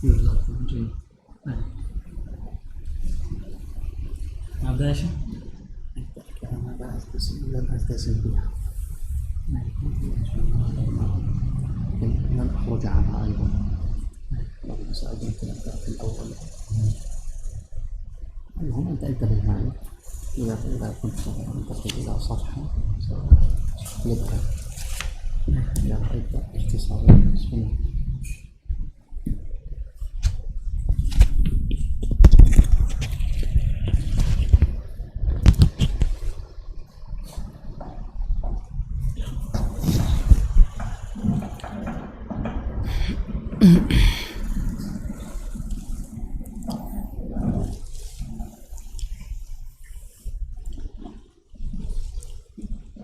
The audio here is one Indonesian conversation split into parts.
جزاكم جيد. هذا شيء أنا لا ألتزم بها لن أخرج عنها أيضا. اللهم سألت في الأول. المهم أنت انتبه معي إذا كنت تنتقل إلى صفحة سأقلبها إذا رأيت اختصار السنة.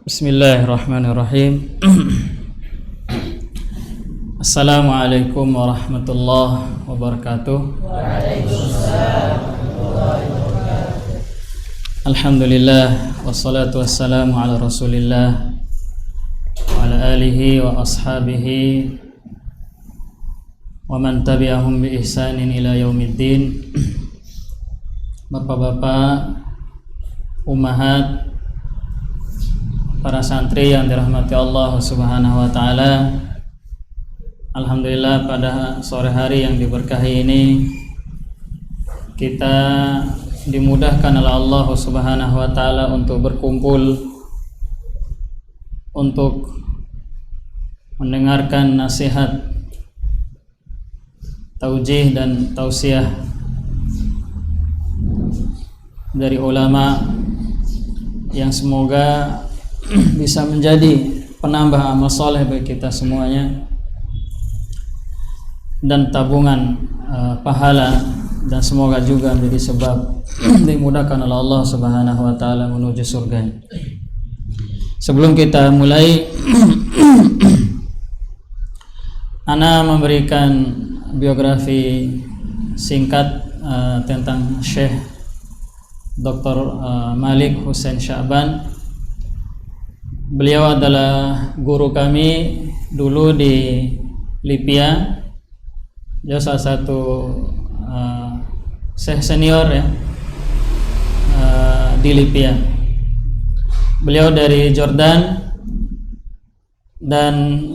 Bismillahirrahmanirrahim. Assalamualaikum warahmatullahi wabarakatuh. Waalaikumsalam warahmatullahi wabarakatuh. Alhamdulillah wassalatu wassalamu ala Rasulillah wa ala alihi wa ashabihi wa man tabi'ahum bi ihsanin ila yaumiddin. Bapak-bapak, ummahat, para santri yang dirahmati Allah Subhanahu wa taala. Alhamdulillah pada sore hari yang diberkahi ini kita dimudahkan oleh Allah Subhanahu wa taala untuk berkumpul untuk mendengarkan nasihat, taujih dan tausiah dari ulama yang semoga bisa menjadi penambah amal soleh bagi kita semuanya dan tabungan pahala, dan semoga juga menjadi sebab dimudahkan oleh Allah Subhanahu wa taala menuju surga. Sebelum kita mulai ana memberikan biografi singkat tentang Syekh Dr. Malik Hussein Sya'ban. Beliau adalah guru kami dulu di Libya. Dia salah satu Syekh senior ya di Libya. Beliau dari Jordan dan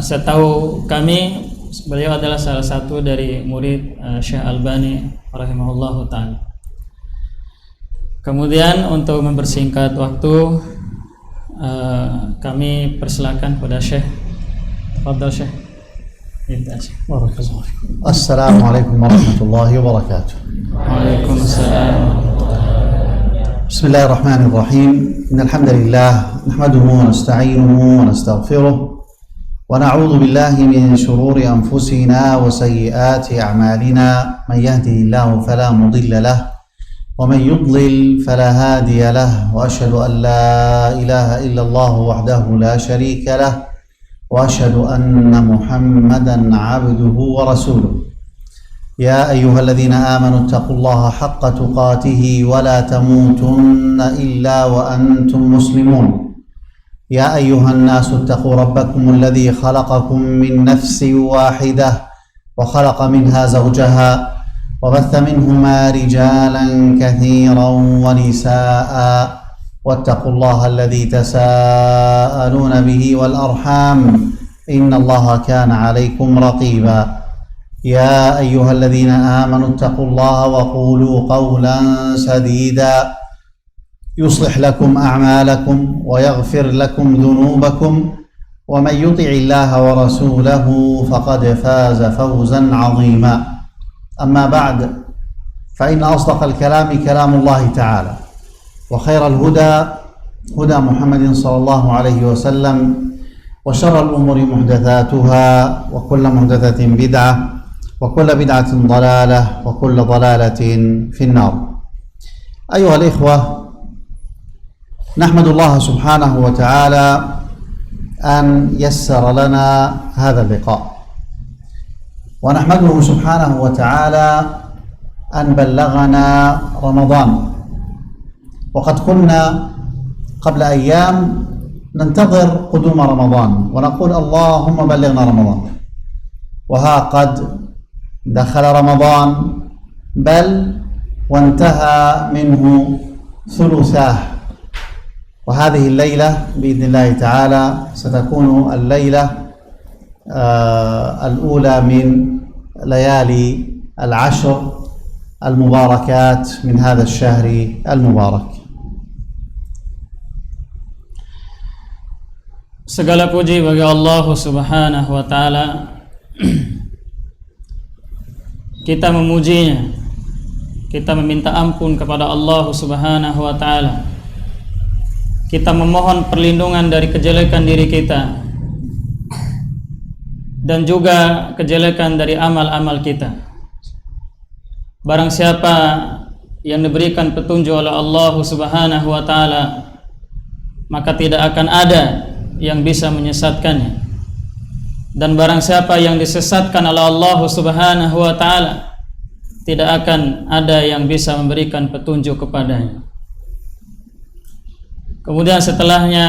setahu kami beliau adalah salah satu dari murid Syekh Albani rahimahullahu ta'ala. Kemudian untuk mempersingkat waktu, kami persilakan kepada Syekh. Fadhal Syekh. Barakallahu fikum. Assalamualaikum warahmatullahi wabarakatuh. Waalaikumsalam. Bismillahirrahmanirrahim. Innal hamdalillah nahmaduhu wa nasta'inuhu wa nastaghfiruh wa na'udzu billahi min shururi anfusina wa sayyiati a'malina. Man yahdihillahu fala mudilla lahu ومن يضلل فلا هادي له وأشهد أن لا إله إلا الله وحده لا شريك له وأشهد أن محمدا عبده ورسوله. يا أيها الذين آمنوا اتقوا الله حق تقاته ولا تموتن إلا وأنتم مسلمون. يا أيها الناس اتقوا ربكم الذي خلقكم من نفس واحدة وخلق منها زوجها وبث منهما رجالا كثيرا ونساء واتقوا الله الذي تساءلون به والأرحام إن الله كان عليكم رقيبا. يا أيها الذين آمنوا اتقوا الله وقولوا قولا سديدا يصلح لكم أعمالكم ويغفر لكم ذنوبكم ومن يطع الله ورسوله فقد فاز فوزا عظيما. أما بعد فإن أصدق الكلام كلام الله تعالى وخير الهدى هدى محمد صلى الله عليه وسلم وشر الأمور محدثاتها وكل محدثة بدعة وكل بدعة ضلالة وكل ضلالة في النار. أيها الإخوة، نحمد الله سبحانه وتعالى أن يسر لنا هذا اللقاء، ونحمده سبحانه وتعالى أن بلغنا رمضان. وقد كنا قبل أيام ننتظر قدوم رمضان ونقول اللهم بلغنا رمضان، وها قد دخل رمضان بل وانتهى منه ثلثاه، وهذه الليلة بإذن الله تعالى ستكون الليلة الأولى من ليالي العشر المباركات من هذا الشهر المبارك. Segala puji bagi Allah Subhanahu wa taala. Kita memujinya. Kita meminta ampun kepada Allah Subhanahu wa taala. Kita memohon perlindungan dari kejelekan diri kita dan juga kejelekan dari amal-amal kita. Barang siapa yang diberikan petunjuk oleh Allah Subhanahu wa taala, maka tidak akan ada yang bisa menyesatkannya. Dan barang siapa yang disesatkan oleh Allah Subhanahu wa taala, tidak akan ada yang bisa memberikan petunjuk kepadanya. Kemudian setelahnya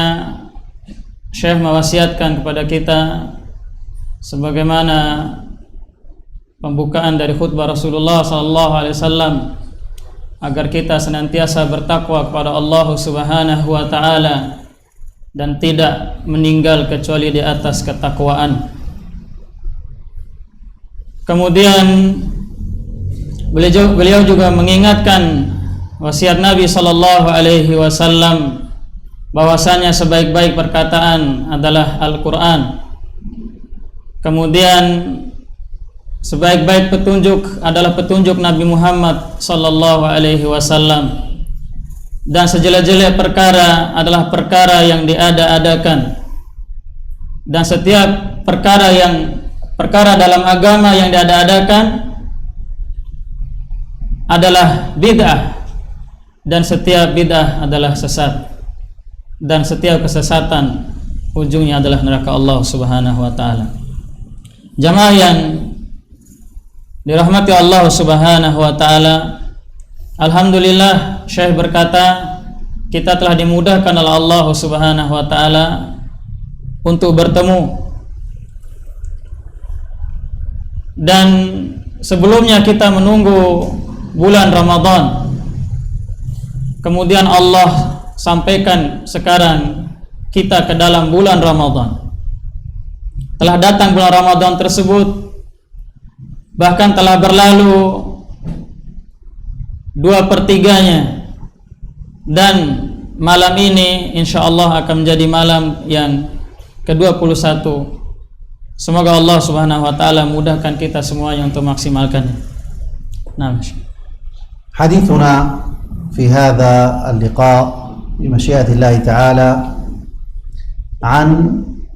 Syekh mewasiatkan kepada kita sebagaimana pembukaan dari khutbah Rasulullah sallallahu alaihi wasallam, agar kita senantiasa bertakwa kepada Allah Subhanahu wa taala dan tidak meninggal kecuali di atas ketakwaan. Kemudian beliau juga mengingatkan wasiat Nabi sallallahu alaihi wasallam bahwasanya sebaik-baik perkataan adalah Al-Qur'an. Kemudian sebaik-baik petunjuk adalah petunjuk Nabi Muhammad sallallahu alaihi wasallam. Dan sejelek-jelek perkara adalah perkara yang diada-adakan. Dan setiap perkara dalam agama yang diada-adakan adalah bid'ah, dan setiap bid'ah adalah sesat, dan setiap kesesatan ujungnya adalah neraka Allah Subhanahu wa taala. Jamaah yang dirahmati Allah Subhanahu wa taala, alhamdulillah Syekh berkata, kita telah dimudahkan oleh Allah Subhanahu wa taala untuk bertemu. Dan sebelumnya kita menunggu bulan Ramadan. Kemudian Allah sampaikan sekarang kita ke dalam bulan Ramadan. Telah datang bulan Ramadan tersebut, bahkan telah berlalu 2/3-nya, dan malam ini insyaallah akan menjadi malam yang ke-21. Semoga Allah Subhanahu wa taala mudahkan kita semuanya untuk maksimalkannya. Nah, حديثنا في هذا اللقاء بمشيئة الله تعالى عن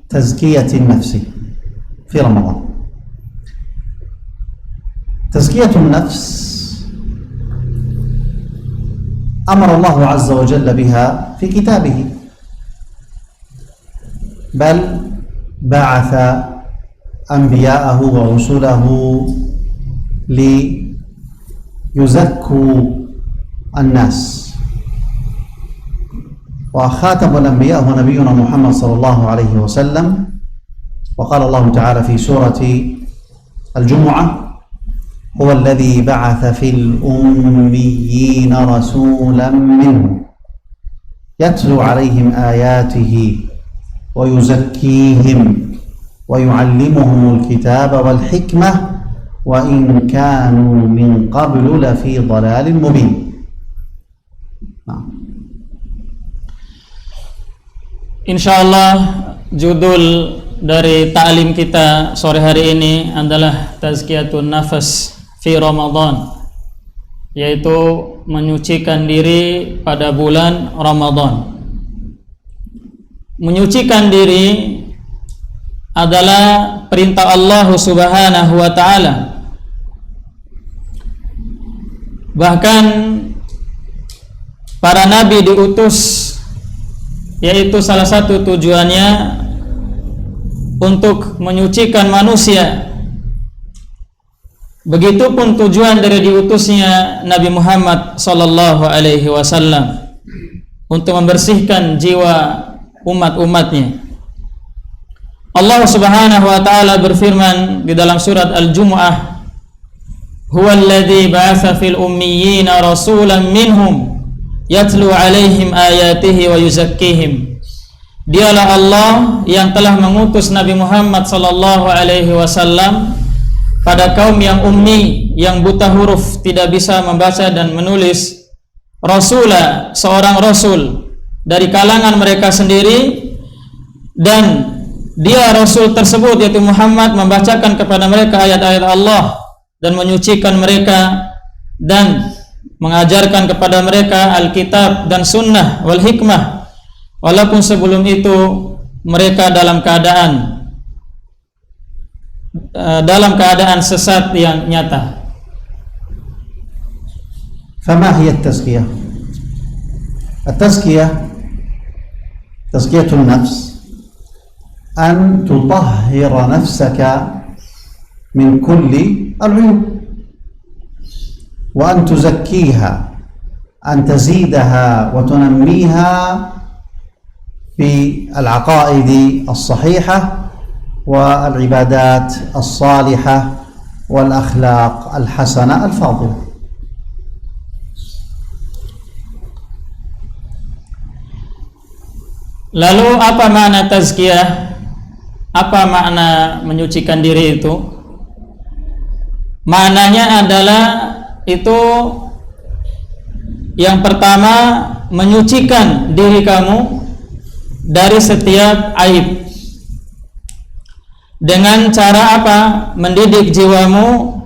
تزكية النفس في رمضان. تزكية النفس أمر الله عز وجل بها في كتابه، بل بعث أنبياءه ورسله ليزكوا الناس، وخاتم الأنبياء هو نبينا محمد صلى الله عليه وسلم. وقال الله تعالى في سورة الجمعة: هو الذي بعث في الأميين رسولا منهم يتلو عليهم آياته ويزكيهم ويعلمهم الكتاب والحكمة وإن كانوا من قبل لفي ضلال مبين. Insyaallah judul dari ta'lim kita sore hari ini adalah Tazkiyatun Nafas fi Ramadan, yaitu menyucikan diri pada bulan Ramadan. Menyucikan diri adalah perintah Allah Subhanahu wa taala. Bahkan para nabi diutus, yaitu salah satu tujuannya untuk menyucikan manusia. Begitupun tujuan dari diutusnya Nabi Muhammad sallallahu alaihi wasallam, untuk membersihkan jiwa umat-umatnya. Allah Subhanahu wa taala berfirman di dalam surat Al-Jumu'ah huwallazi ba'atsa fil ummiyina rasulan minhum yatlu 'alaihim ayatihi wa yuzakkihim. Dialah Allah yang telah mengutus Nabi Muhammad sallallahu alaihi wasallam pada kaum yang ummi, yang buta huruf, tidak bisa membaca dan menulis, rasula, seorang rasul dari kalangan mereka sendiri, dan dia rasul tersebut yaitu Muhammad membacakan kepada mereka ayat-ayat Allah dan menyucikan mereka dan mengajarkan kepada mereka Alkitab dan Sunnah wal hikmah, walaupun sebelum itu mereka dalam keadaan sesat yang nyata. فما هي التزكية؟ التزكية تزكية النفس أن تطهر نفسك من كل العيوب وأن تزكيها، أن تزيدها وتنميها بالعقائد الصحيحة والعبادات الصالحة والأخلاق الحسنة الفاضلة. Lalu apa makna tazkiyah? Apa makna menyucikan diri itu? Maknanya adalah itu yang pertama, menyucikan diri kamu dari setiap aib. Dengan cara apa? Mendidik jiwamu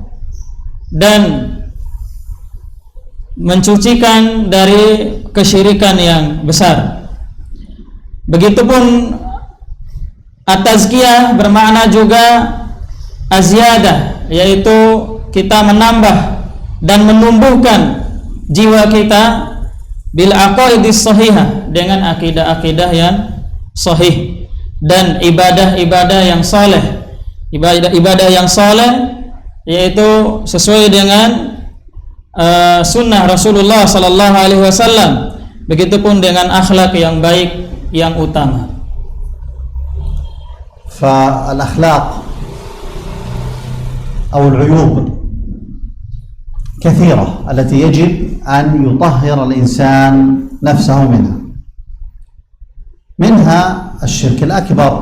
dan mencucikan dari kesyirikan yang besar. Begitupun at-tazkiyah bermakna juga aziyadah, yaitu kita menambah dan menumbuhkan jiwa kita bil aqaidis sahihah, dengan akidah-akidah yang sahih dan ibadah-ibadah yang saleh. Ibadah yang saleh yaitu sesuai dengan sunnah Rasulullah sallallahu alaihi wasallam. Begitupun dengan akhlak yang baik yang utama. فالأخلاق أو العيوب كثيرة التي يجب أن يطهر الإنسان نفسه منها الشرك الأكبر،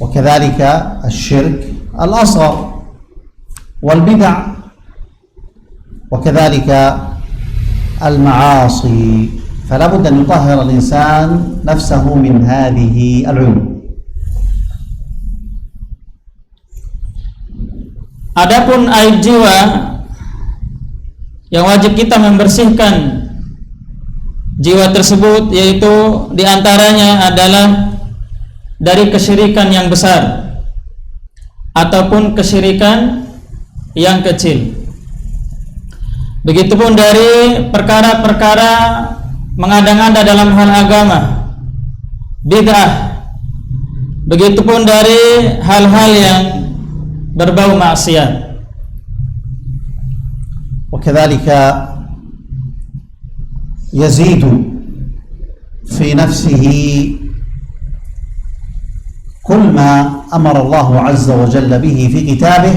وكذلك الشرك الأصغر والبدع، وكذلك المعاصي. فلا بد أن يطهر الإنسان نفسه من هذه العيوب. Adapun aib jiwa yang wajib kita membersihkan jiwa tersebut, yaitu diantaranya adalah dari kesyirikan yang besar ataupun kesyirikan yang kecil. Begitupun dari perkara-perkara mengada-ngada dalam hal agama, bid'ah. Begitupun dari hal-hal yang berbau maksiat. وكذلك يزيد في نفسه كل ما أمر الله عز وجل به في كتابه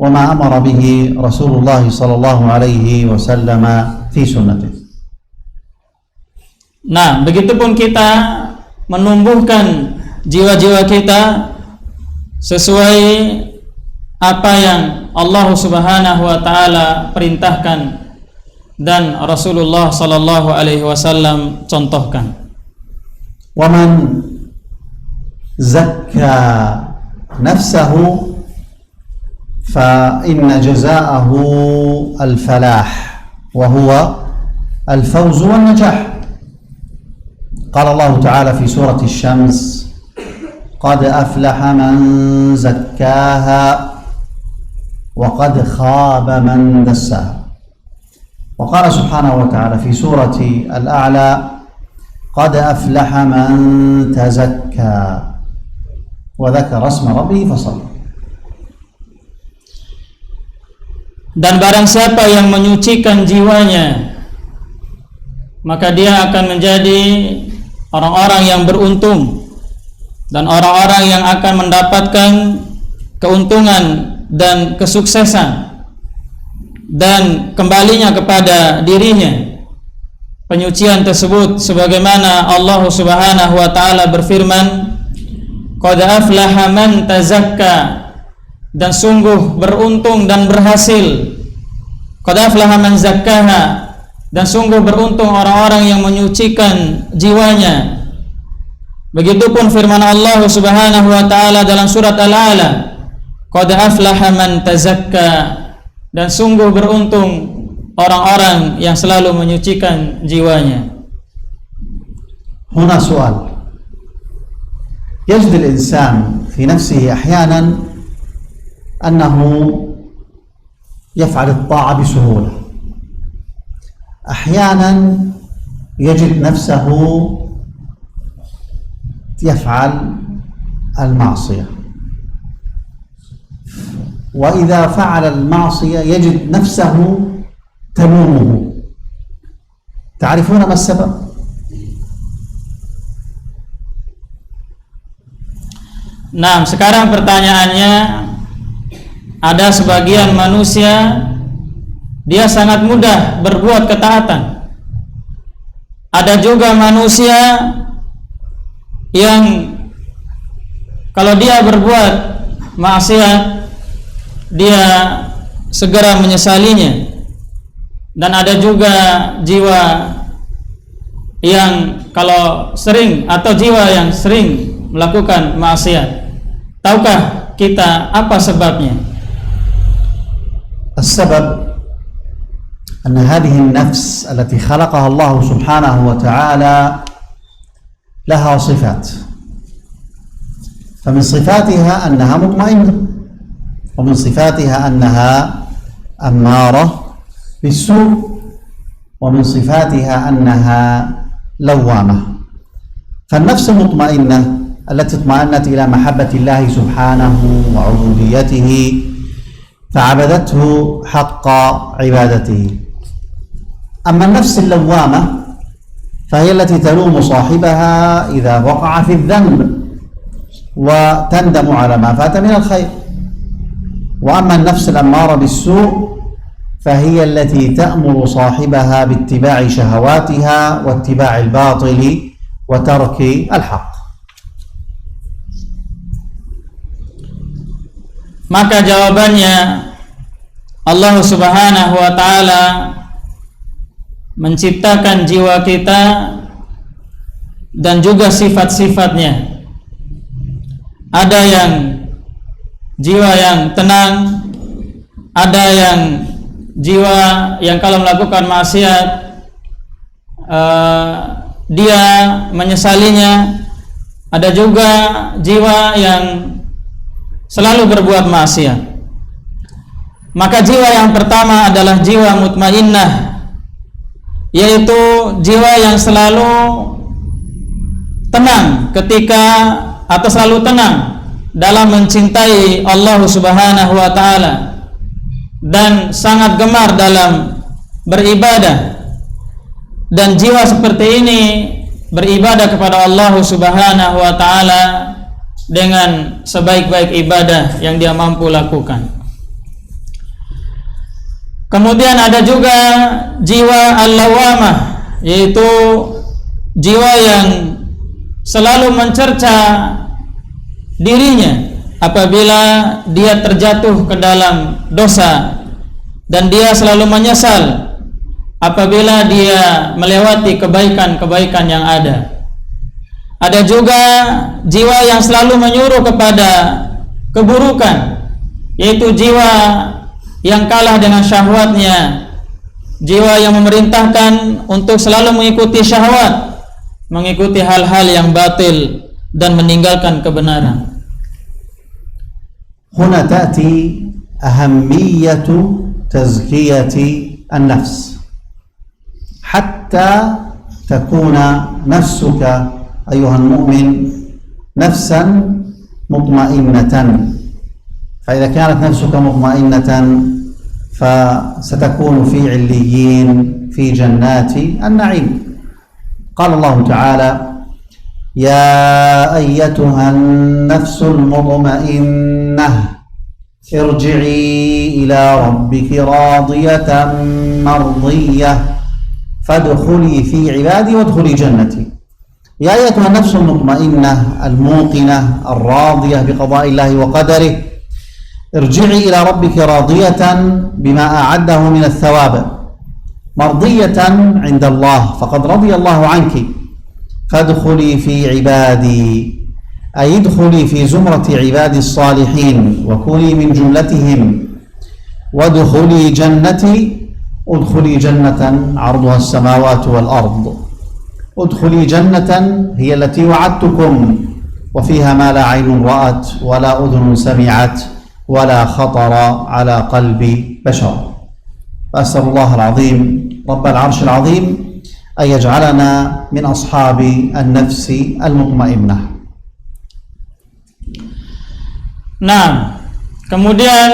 وما أمر به رسول الله صلى الله عليه وسلم في سنته. Nah, begitupun kita menumbuhkan jiwa-jiwa kita sesuai apa yang Allah Subhanahu wa taala perintahkan dan Rasulullah sallallahu alaihi wasallam contohkan. Wa man zakka nafsahu fa inna jazaahu al-falah wa huwa al-fawz wan najah. Qala Allah Ta'ala fi surati Asy-Syams, qad aflaha man zakkaha وقد خاب من دساها. وقال سبحانه وتعالى في سورة الأعلى قد أفلح من تزكى وذكر اسم ربه فصلى. Dan barang siapa yang menyucikan jiwanya, maka dia akan menjadi orang-orang yang beruntung dan orang-orang yang akan mendapatkan keuntungan dan kesuksesan dan kembalinya kepada dirinya. Penyucian tersebut sebagaimana Allah Subhanahu wa taala berfirman, qad aflaha man tazakka, dan sungguh beruntung dan berhasil. Qad aflaha man zakkaha, dan sungguh beruntung orang-orang yang menyucikan jiwanya. Begitupun firman Allah Subhanahu wa taala dalam surat Al-A'la, qad aflaha man tazakka, dan sungguh beruntung orang-orang yang selalu menyucikan jiwanya. هنا سؤال يجد الإنسان في نفسه أحيانا أنه يفعل الطاعة بسهولة، أحيانا يجد نفسه يفعل المعصية، وإذا فعل المعصية يجد نفسه تلومه. تعرفون ما السبب؟ Nah, sekarang pertanyaannya, ada sebagian manusia dia sangat mudah berbuat ketaatan. Ada juga manusia yang kalau dia berbuat maksiat dia segera menyesalinya. Dan ada juga jiwa yang kalau sering atau jiwa yang sering melakukan maksiat. Tahukah kita apa sebabnya? السبب أن هذه النفس التي خلقها الله سبحانه وتعالى لها صفات، فمن صفاتها أنها مطمئنة، ومن صفاتها أنها أمارة بالسوء، ومن صفاتها أنها لوامة. فالنفس المطمئنة التي اطمأنت إلى محبة الله سبحانه وعبوديته فعبدته حق عبادته. أما النفس اللوامة فهي التي تلوم صاحبها إذا وقع في الذنب وتندم على ما فات من الخير. وأما النفس الأمارة بالسوء فهي التي تأمر صاحبها باتباع شهواتها واتباع الباطل وترك الحق. Maka jawabannya, Allah Subhanahu wa taala menciptakan jiwa kita dan juga sifat-sifatnya. Ada yang jiwa yang tenang, ada yang jiwa yang kalau melakukan maksiat dia menyesalinya, ada juga jiwa yang selalu berbuat maksiat. Maka jiwa yang pertama adalah jiwa mutmainnah, yaitu jiwa yang selalu tenang ketika atau selalu tenang dalam mencintai Allah Subhanahu wa taala dan sangat gemar dalam beribadah. Dan jiwa seperti ini beribadah kepada Allah Subhanahu wa taala dengan sebaik-baik ibadah yang dia mampu lakukan. Kemudian ada juga jiwa al-lawamah, yaitu jiwa yang selalu mencerca dirinya apabila dia terjatuh ke dalam dosa, dan dia selalu menyesal apabila dia melewati kebaikan-kebaikan yang ada. Ada juga jiwa yang selalu menyuruh kepada keburukan, yaitu jiwa yang kalah dengan syahwatnya, jiwa yang memerintahkan untuk selalu mengikuti syahwat, mengikuti hal-hal yang batil dan meninggalkan kebenaran. هنا تأتي أهمية تزكية النفس حتى تكون نفسك أيها المؤمن نفسا مطمئنة. فإذا كانت نفسك مطمئنة فستكون في عليين في جنات النعيم. قال الله تعالى: يا أيتها النفس المطمئنة ارجعي إلى ربك راضية مرضية فادخلي في عبادي وادخلي جنتي. يا أيتها النفس المطمئنة الموقنة الراضية بقضاء الله وقدره، ارجعي إلى ربك راضية بما أعده من الثواب، مرضية عند الله فقد رضي الله عنك، فادخلي في عبادي، أي ادخلي في زمرة عبادي الصالحين وكوني من جملتهم، وادخلي جنتي، ادخلي جنة عرضها السماوات والأرض، ادخلي جنة هي التي وعدتكم وفيها ما لا عين رأت ولا أذن سمعت ولا خطر على قلب بشر. فأسأل الله العظيم رب العرش العظيم أن يجعلنا من أصحاب النفس المطمئنة. Nah, kemudian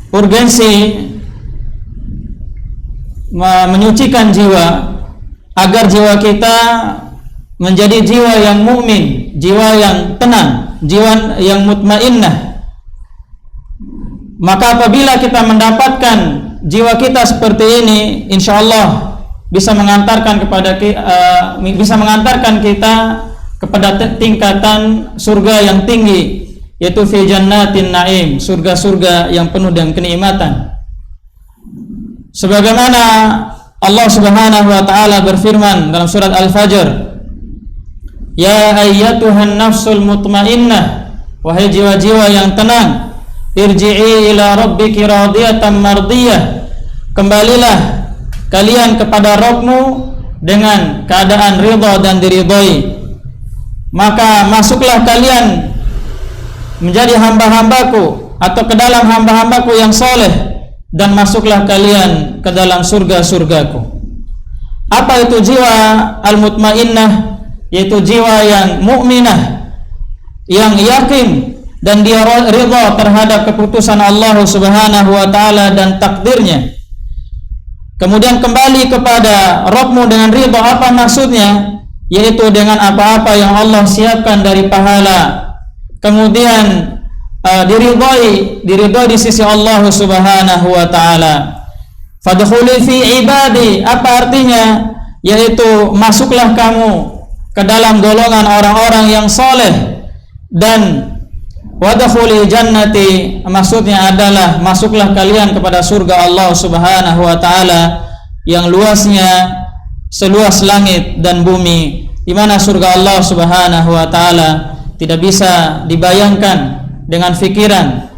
urgensi menyucikan jiwa agar jiwa kita menjadi jiwa yang mukmin, jiwa yang tenang, jiwa yang mutmainnah. Maka apabila kita mendapatkan jiwa kita seperti ini, insyaallah bisa mengantarkan kita kepada tingkatan surga yang tinggi, yaitu fi jannatin naim, surga-surga yang penuh dengan kenikmatan. Sebagaimana Allah Subhanahu wa taala berfirman dalam surat Al-Fajr, ya ayyatuhan nafsul mutmainnah, wahai jiwa-jiwa yang tenang, irji'i ila rabbiki radiyatan mardiyah, kembalilah kalian kepada Rabbmu dengan keadaan ridha dan diridhai. Maka masuklah kalian menjadi hamba-hambaku atau ke dalam hamba-hambaku yang soleh, dan masuklah kalian ke dalam surga-surgaku. Apa itu jiwa al-mutmainnah? Yaitu jiwa yang mukminah, yang yakin dan dia ridha terhadap keputusan Allah Subhanahu wa taala dan takdirnya. Kemudian kembali kepada Rabbmu dengan ridha. Apa maksudnya? Yaitu dengan apa-apa yang Allah siapkan dari pahala. Kemudian diridhai di sisi Allah Subhanahu wa taala. Fadkhuli fi ibadi, apa artinya? Yaitu masuklah kamu ke dalam golongan orang-orang yang soleh, dan wadkhuli jannati, maksudnya adalah masuklah kalian kepada surga Allah Subhanahu wa taala yang luasnya seluas langit dan bumi, di mana surga Allah Subhanahu wa taala tidak bisa dibayangkan dengan fikiran,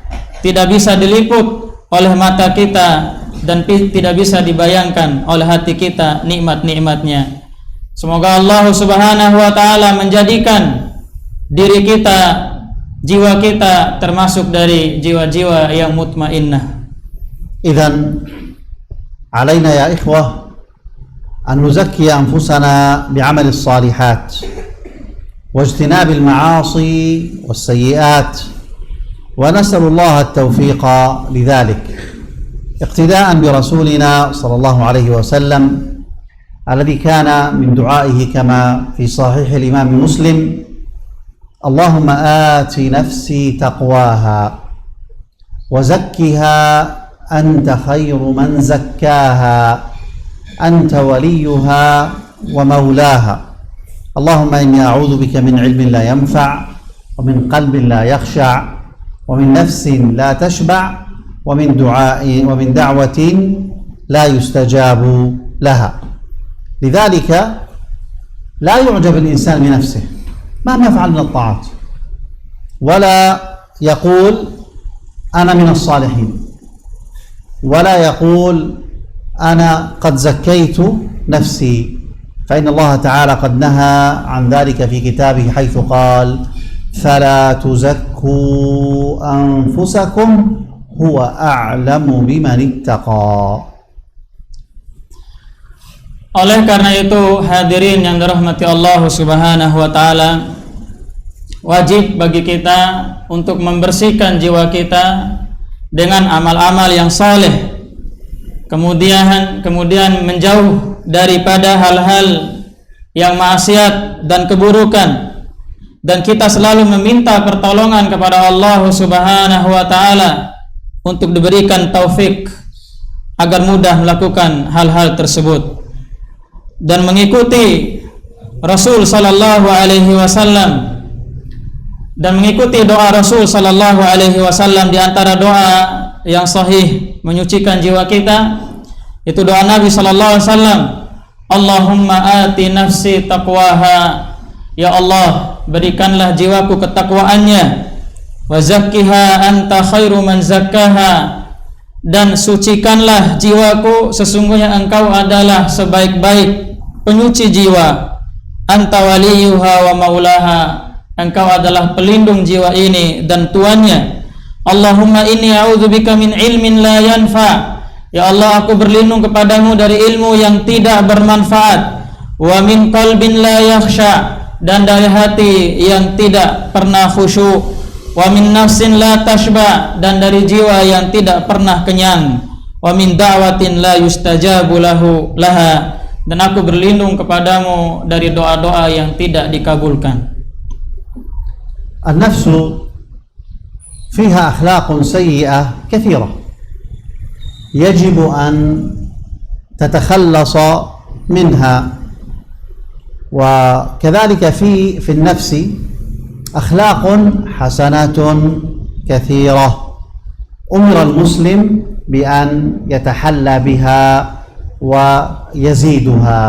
tidak bisa diliput oleh mata kita, dan tidak bisa dibayangkan oleh hati kita nikmat-nikmatnya. Semoga Allah Subhanahu wa taala menjadikan diri kita, jiwa kita termasuk dari jiwa-jiwa yang mutmainnah. Idzan alaina ya ikhwah an nuzakki anfusana bi'amal as-salihat wajtinab al-ma'asi was-sayyi'at, ونسأل الله التوفيق لذلك اقتداء برسولنا صلى الله عليه وسلم الذي كان من دعائه كما في صحيح الإمام مسلم: اللهم آت نفسي تقواها وزكها أنت خير من زكاها أنت وليها ومولاها اللهم إني أعوذ بك من علم لا ينفع ومن قلب لا يخشع ومن نفس لا تشبع ومن دعوة لا يستجاب لها. لذلك لا يعجب الإنسان بنفسه مهما فعل من الطاعات، ولا يقول أنا من الصالحين، ولا يقول أنا قد زكيت نفسي، فإن الله تعالى قد نهى عن ذلك في كتابه حيث قال: فلا تزكوا أنفسكم هو أعلم بمن اتقى. Oleh karena itu, hadirin yang dirahmati Allah Subhanahu wa taala, wajib bagi kita untuk membersihkan jiwa kita dengan amal-amal yang saleh. Kemudian menjauh daripada hal-hal yang maksiat dan keburukan. dan kita selalu meminta pertolongan kepada Allah Subhanahu wa taala untuk diberikan taufik agar mudah melakukan hal-hal tersebut dan mengikuti Rasul sallallahu alaihi wasallam dan mengikuti doa Rasul sallallahu alaihi wasallam. Di antara doa yang sahih menyucikan jiwa kita itu doa Nabi sallallahu alaihi wasallam, Allahumma ati nafsi taqwaha, ya Allah berikanlah jiwaku ketakwaannya, wa zakkiha anta khairu man zakkaha, dan sucikanlah jiwaku, sesungguhnya engkau adalah sebaik-baik penyuci jiwa, anta waliyuha wa maulaha, engkau adalah pelindung jiwa ini dan tuannya. Allahumma inni a'udzubika min ilmin la yanfa, ya Allah aku berlindung kepadamu dari ilmu yang tidak bermanfaat, wa min qalbin la yakhsha, dan dari hati yang tidak pernah khusyuk, wa min nafsin la tashba, dan dari jiwa yang tidak pernah kenyang, wa min da'watin la yustajabu laha, dan aku berlindung kepadamu dari doa-doa yang tidak dikabulkan. النفس فيها أخلاق سيئة كثيرة يجب أن تتخلص منها، وكذلك في النفس أخلاق حسنات كثيرة أمر المسلم بأن يتحلى بها ويزيدها.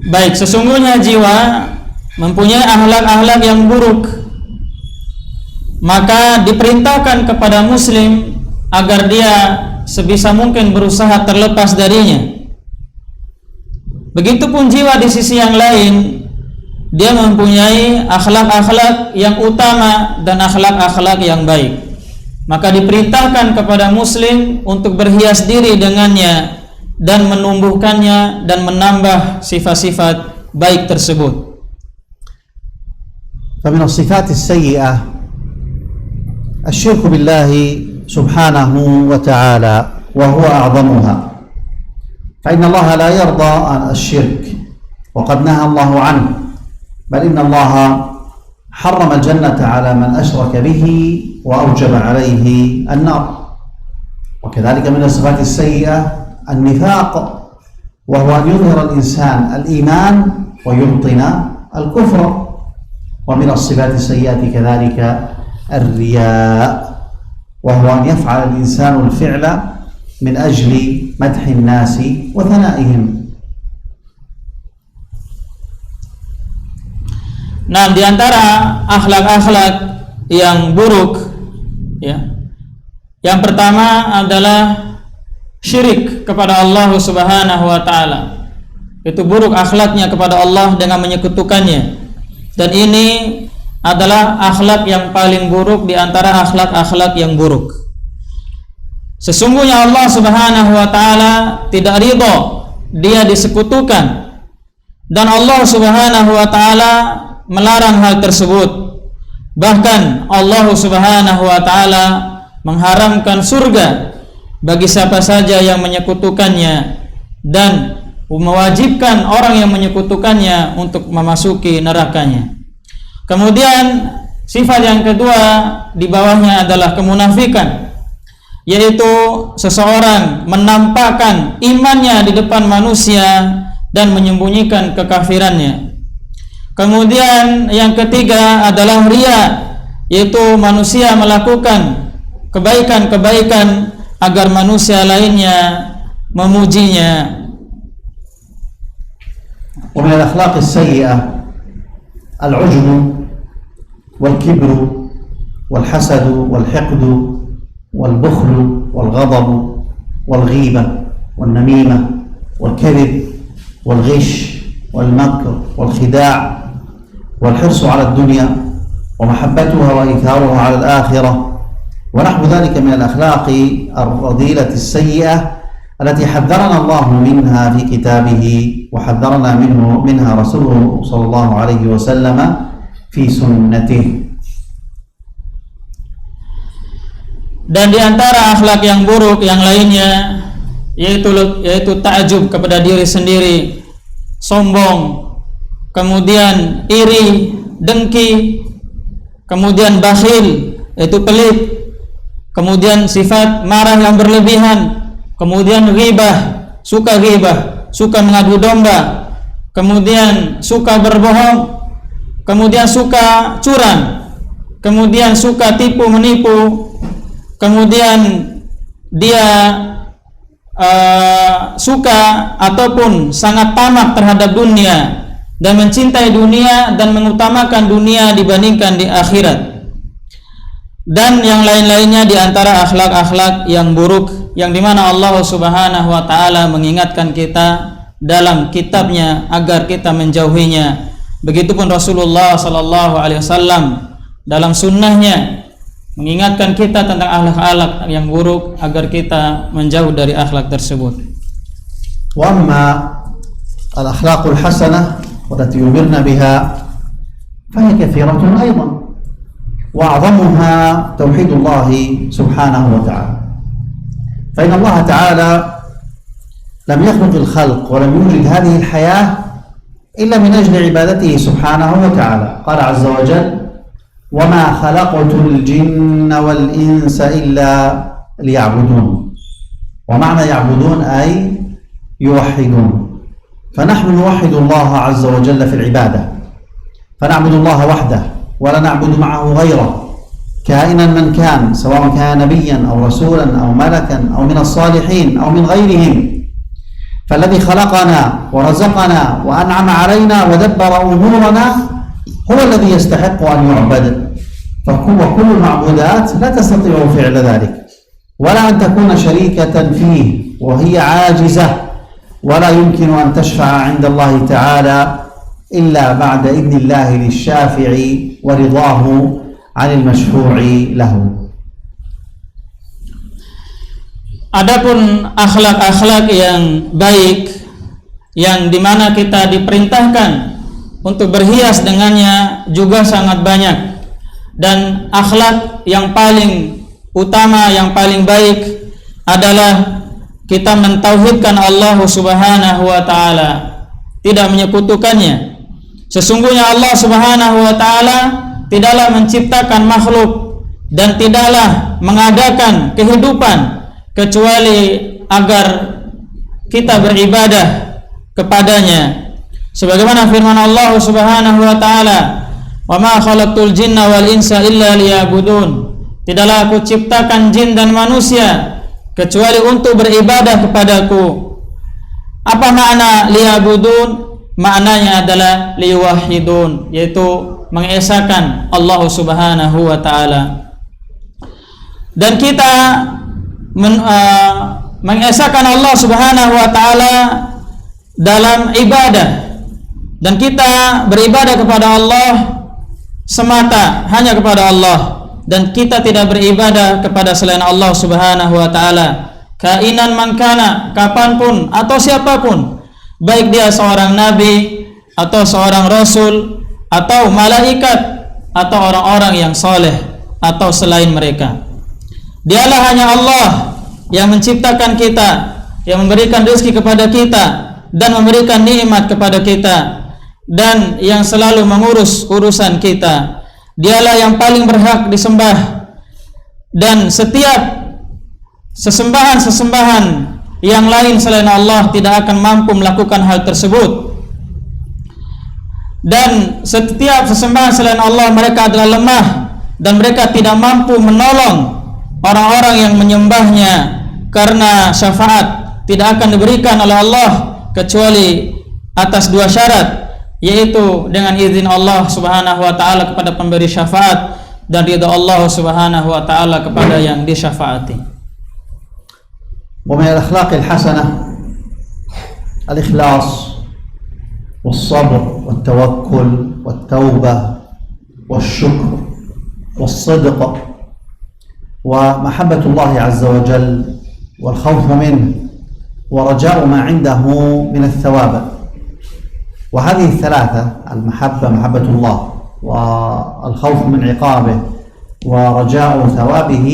Baik, sesungguhnya jiwa mempunyai akhlak-akhlak yang buruk, maka diperintahkan kepada muslim agar dia sebisa mungkin berusaha terlepas darinya. Begitupun jiwa di sisi yang lain, dia mempunyai akhlak-akhlak yang utama dan akhlak-akhlak yang baik, maka diperintahkan kepada muslim untuk berhias diri dengannya dan menumbuhkannya dan menambah sifat-sifat baik tersebut. فمن الصفات السيئة الشرك بالله سبحانه وتعالى وهو أعظمها، فإن الله لا يرضى عن الشرك وقد نهى الله عنه، بل إن الله حرم الجنة على من أشرك به وأوجب عليه النار. وكذلك من الصفات السيئة النفاق، وهو أن يظهر الإنسان الإيمان ويبطن الكفر. ومن الصفات السيئة كذلك الرياء، وهو أن يفعل الإنسان الفعل من أجل مدح الناس وثنائهم. Nah, di antara akhlak-akhlak yang buruk, ya, yang pertama adalah syirik kepada Allah Subhanahu wa taala. Itu buruk akhlaknya kepada Allah dengan menyekutukannya. Dan ini adalah akhlak yang paling buruk di antara akhlak-akhlak yang buruk. Sesungguhnya Allah Subhanahu wa taala tidak ridha dia disekutukan, dan Allah Subhanahu wa taala melarang hal tersebut. Bahkan Allah Subhanahu wa taala mengharamkan surga bagi siapa saja yang menyekutukannya, dan mewajibkan orang yang menyekutukannya untuk memasuki nerakanya. Kemudian sifat yang kedua di bawahnya adalah kemunafikan, yaitu seseorang menampakkan imannya di depan manusia dan menyembunyikan kekafirannya. Kemudian yang ketiga adalah riya, yaitu manusia melakukan kebaikan-kebaikan agar manusia lainnya memujinya. ومن الأخلاق السيئة العجب والكبر والحسد والحقد والبخل والغضب والغيبة والنميمة والكذب والغش والمكر والخداع والحرص على الدنيا ومحبتها وإيثارها على الآخرة ونحو ذلك من الأخلاق الرذيلة السيئة التي حذرنا الله منها في كتابه وحذرنا منها رسوله صلى الله عليه وسلم في سنته. Dan di antara akhlak yang buruk yang lainnya yaitu ta'jub kepada diri sendiri, sombong, kemudian iri, dengki, kemudian bakhil, yaitu pelit, kemudian sifat marah yang berlebihan, kemudian ghibah, suka mengadu domba, kemudian suka berbohong, kemudian suka curang, kemudian suka tipu menipu, kemudian dia suka ataupun sangat tamak terhadap dunia dan mencintai dunia dan mengutamakan dunia dibandingkan di akhirat, dan yang lain-lainnya di antara akhlak-akhlak yang buruk yang dimana Allah Subhanahu wa ta'ala mengingatkan kita dalam kitabnya agar kita menjauhinya. Begitupun Rasulullah sallallahu alaihi wasallam dalam sunnahnya mengingatkan kita tentang akhlak-akhlak yang buruk agar kita menjauh dari akhlak tersebut. Wa amma al-akhlaqul hasanah والتي أمرنا بها فهي كثيرة أيضا وأعظمها توحيد الله سبحانه وتعالى فإن الله تعالى لم يخلق الخلق ولم يوجد هذه الحياة إلا من أجل عبادته سبحانه وتعالى قال عز وجل وما خلقت الجن والإنس إلا ليعبدون ومعنى يعبدون أي يوحدون فنحن نوحد الله عز وجل في العبادة فنعبد الله وحده ولا نعبد معه غيره كائنا من كان سواء كان نبيا أو رسولا أو ملكا أو من الصالحين أو من غيرهم فالذي خلقنا ورزقنا وأنعم علينا ودبر أمورنا هو الذي يستحق أن يعبد فكل المعبودات لا تستطيع فعل ذلك ولا أن تكون شريكة فيه وهي عاجزة ولا يمكن أن تشفع عند الله تعالى إلا بعد إذن الله للشافع ورضاه عن المشفوع له. Adapun akhlak-akhlak yang baik yang dimana kita diperintahkan untuk berhias dengannya juga sangat banyak, dan akhlak yang paling utama, yang paling baik adalah kita mentauhidkan Allah Subhanahu wa ta'ala, tidak menyekutukannya. Sesungguhnya Allah Subhanahu wa ta'ala tidaklah menciptakan makhluk dan tidaklah mengadakan kehidupan kecuali agar kita beribadah kepadanya. Sebagaimana firman Allah Subhanahu wa ta'ala, "Wa ma khalaqtul jinna wal insa illa liya'budun." Tidaklah aku ciptakan jin dan manusia kecuali untuk beribadah kepadaku. Apa makna liya'budun? Maknanya adalah liwahidun, yaitu mengesahkan Allah Subhanahu wa ta'ala. Dan kita mengesahkan Allah Subhanahu wa ta'ala dalam ibadah, dan kita beribadah kepada Allah semata, hanya kepada Allah, dan kita tidak beribadah kepada selain Allah Subhanahu wa ta'ala, kainan mankana, kapanpun atau siapapun, baik dia seorang nabi atau seorang rasul atau malaikat atau orang-orang yang soleh atau selain mereka. Dialah hanya Allah yang menciptakan kita, yang memberikan rezeki kepada kita dan memberikan nikmat kepada kita, dan yang selalu mengurus urusan kita. Dialah yang paling berhak disembah, dan setiap sesembahan-sesembahan yang lain selain Allah tidak akan mampu melakukan hal tersebut. Dan setiap sesembahan selain Allah mereka adalah lemah, dan mereka tidak mampu menolong orang-orang yang menyembahnya, karena syafaat tidak akan diberikan oleh Allah kecuali atas dua syarat, yaitu dengan izin Allah Subhanahu wa ta'ala kepada pemberi syafaat, dan ridha Allah Subhanahu wa ta'ala kepada yang disyafaati. Wa min al-akhlaq al-hasanah al-ikhlas was-sabr wat-tawakkul wat-taubah wash-shukr was-sidq wa mahabbatullah azza wa jalla wal-khawf minhu wa raja'u ma 'indahu min ath-thawab. وهذه الثلاثة، المحبة محبة الله والخوف من عقابه ورجاء ثوابه،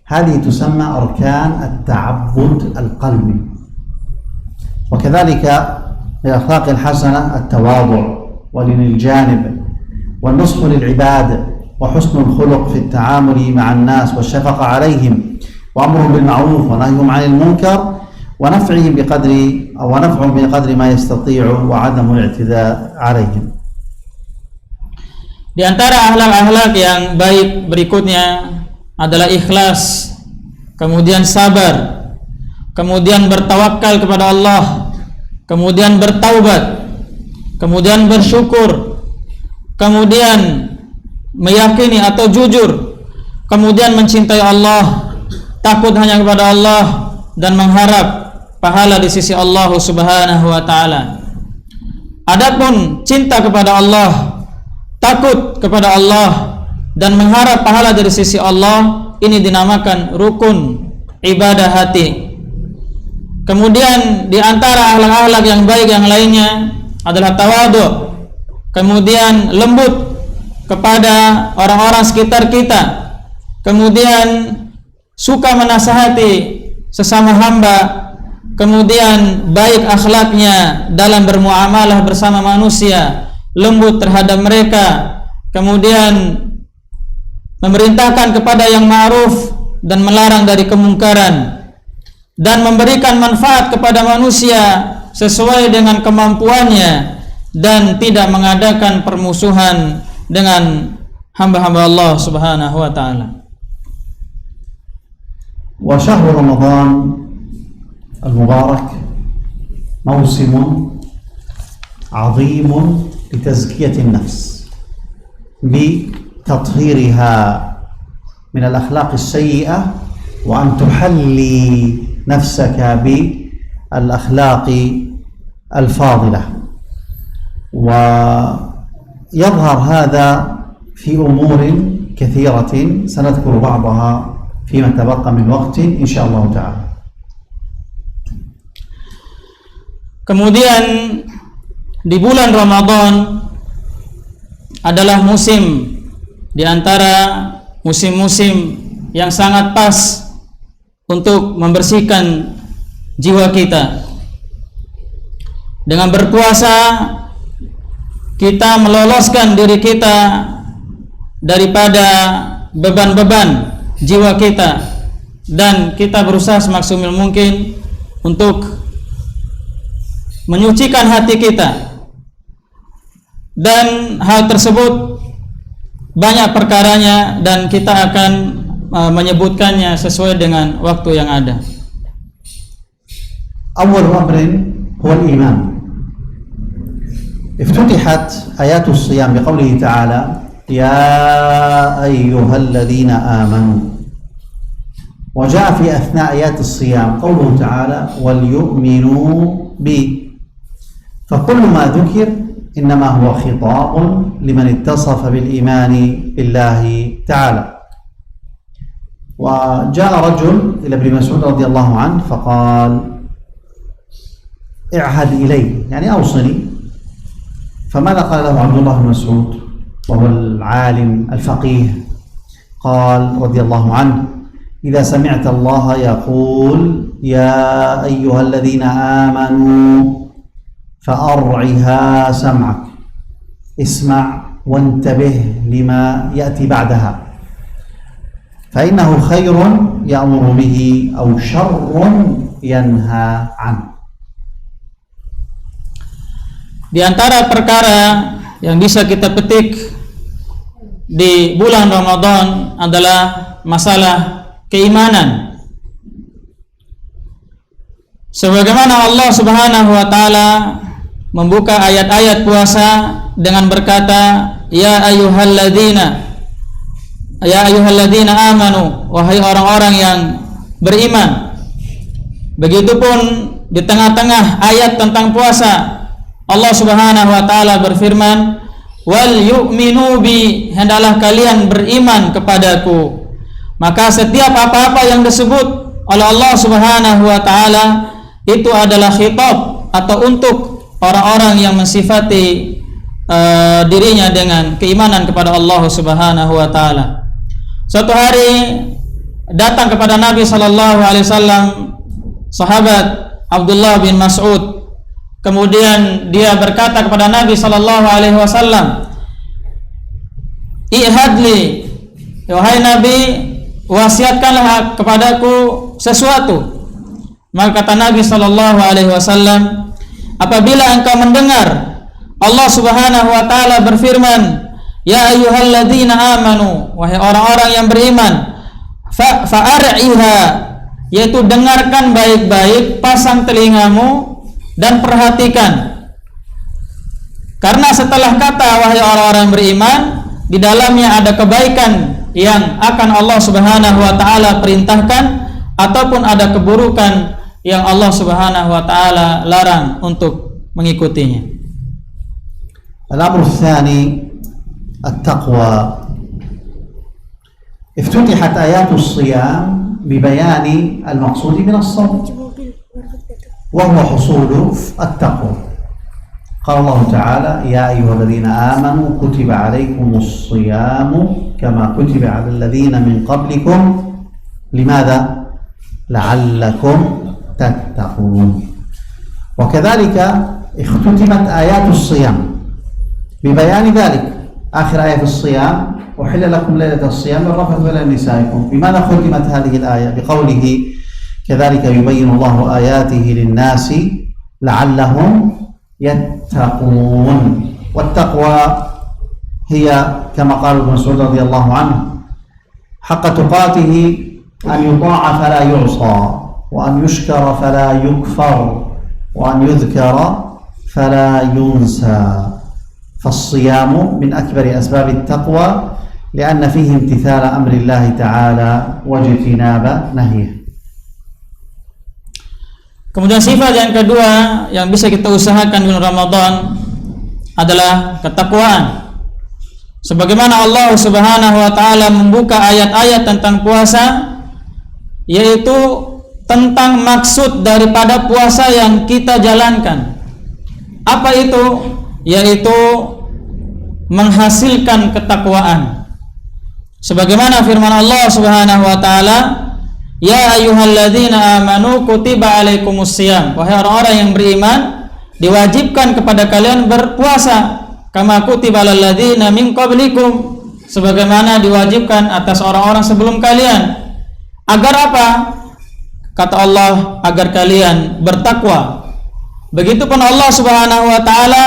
هذه تسمى أركان التعبد القلبي. وكذلك من الأخلاق الحسنة التواضع ولين الجانب والنصح للعباد وحسن الخلق في التعامل مع الناس والشفقة عليهم وأمرهم بالمعروف ونهيهم عن المنكر ونفعهم بقدر ما يستطيع وعدم الاعتداء عليهم. Di antara akhlak-akhlak yang baik berikutnya adalah ikhlas, kemudian sabar, kemudian bertawakal kepada Allah, kemudian bertaubat, kemudian bersyukur, kemudian meyakini atau jujur, kemudian mencintai Allah, takut hanya kepada Allah dan mengharap pahala di sisi Allah Subhanahu wa taala. Adapun cinta kepada Allah, takut kepada Allah dan mengharap pahala dari sisi Allah, ini dinamakan rukun ibadah hati. Kemudian di antara akhlak-akhlak yang baik yang lainnya adalah tawadhu, kemudian lembut kepada orang-orang sekitar kita, kemudian suka menasihati sesama hamba, kemudian baik akhlaknya dalam bermuamalah bersama manusia, lembut terhadap mereka, kemudian memerintahkan kepada yang ma'ruf dan melarang dari kemungkaran, dan memberikan manfaat kepada manusia sesuai dengan kemampuannya, dan tidak mengadakan permusuhan dengan hamba-hamba Allah Subhanahu wa taala. Wa syahrul Ramadan al-mubarak mawsimun 'azimun litazkiyati an-nafs بتطهيرها من الأخلاق السيئة وأن تحلي نفسك بالأخلاق الفاضلة. ويظهر هذا في أمور كثيرة سنذكر بعضها فيما تبقى من وقت إن شاء الله تعالى. Kemudian di bulan Ramadan adalah musim di antara musim-musim yang sangat pas untuk membersihkan jiwa kita. Dengan berpuasa kita meloloskan diri kita daripada beban-beban jiwa kita, dan kita berusaha semaksimal mungkin untuk menyucikan hati kita. Dan hal tersebut banyak perkaranya dan kita akan menyebutkannya sesuai dengan waktu yang ada. أول أمر هو الإيمان. افتتحت آيات الصيام بقوله تعالى يا أيها الذين آمنوا، وجاء في أثناء آيات الصيام قوله تعالى وليؤمنوا بي، فكل ما ذكر إنما هو خطاب لمن اتصف بالإيمان بالله تعالى. وجاء رجل إلى ابن مسعود رضي الله عنه فقال اعهد إلي، يعني أوصني. فماذا قال له عبد الله بن مسعود وهو العالم الفقيه؟ قال رضي الله عنه إذا سمعت الله يقول يا أيها الذين آمنوا فأرعها سمعك، اسمع وانتبه لما يأتي بعدها، فإنه خير يأمر به أو شر ينهى عنه. Di antara perkara yang bisa kita petik di bulan Ramadan adalah masalah keimanan. Sebagaimana Allah Subhanahu wa taala membuka ayat-ayat puasa dengan berkata ya ayyuhalladzina amanu, wahai orang-orang yang beriman. Begitupun di tengah-tengah ayat tentang puasa Allah Subhanahu wa taala berfirman wal yu'minu bi, hendaklah kalian beriman kepadaku. Maka setiap apa-apa yang disebut oleh Allah Subhanahu wa taala itu adalah khitab atau untuk orang-orang yang mensifati dirinya dengan keimanan kepada Allah Subhanahu wa taala. Suatu hari datang kepada Nabi sallallahu alaihi wasallam sahabat Abdullah bin Mas'ud Kemudian dia berkata kepada Nabi sallallahu alaihi wasallam, "Ihadli, wahai Nabi, wasiatkanlah kepadaku sesuatu." Maka kata Nabi sallallahu alaihi wasallam, apabila engkau mendengar Allah Subhanahu wa taala berfirman, "Ya ayyuhalladzina amanu," wahai orang-orang yang beriman, fa'ar'iha, yaitu dengarkan baik-baik, pasang telingamu dan perhatikan. Karena setelah kata wahai orang-orang beriman, di dalamnya ada kebaikan yang akan Allah Subhanahu wa taala perintahkan, ataupun ada keburukan yang Allah Subhanahu wa taala larang untuk mengikutinya. Al-amr tsani at-taqwa. افتتحت آيات الصيام ببيان المقصود من الصوم وهو حصول التقوى. قال الله تعالى: يا أيها الذين آمنوا كتب عليكم الصيام كما كتب على الذين من قبلكم لماذا؟ لعلكم تتقون. وكذلك اختتمت آيات الصيام ببيان ذلك. آخر آية في الصيام: أحل لكم ليلة الصيام الرفث إلى نسائكم. بماذا ختمت هذه الآية؟ بقوله: كذلك يبين الله آياته للناس لعلهم يتقون. والتقوى هي كما قال ابن مسعود رضي الله عنه: حق تقاته أن يطاع فلا يعصى، وأن يشكر فلا يكفر، وأن يذكر فلا ينسى. فالصيام من أكبر أسباب التقوى لأن فيه امتثال أمر الله تعالى واجتناب نهيه. Kemudian sifat yang kedua yang bisa kita usahakan di bulan Ramadan adalah ketakwaan. Sebagaimana Allah Subhanahu wa taala membuka ayat-ayat tentang puasa, yaitu tentang maksud daripada puasa yang kita jalankan. Apa itu? Yaitu menghasilkan ketakwaan. Sebagaimana firman Allah Subhanahu wa taala, "Ya ayyuhalladzina amanu kutiba alaikumusiyam." Wahai orang-orang yang beriman, diwajibkan kepada kalian berpuasa, kama kutiba alal ladzina min qablikum, sebagaimana diwajibkan atas orang-orang sebelum kalian. Agar apa? Kata Allah, agar kalian bertakwa. Begitupun Allah Subhanahu wa taala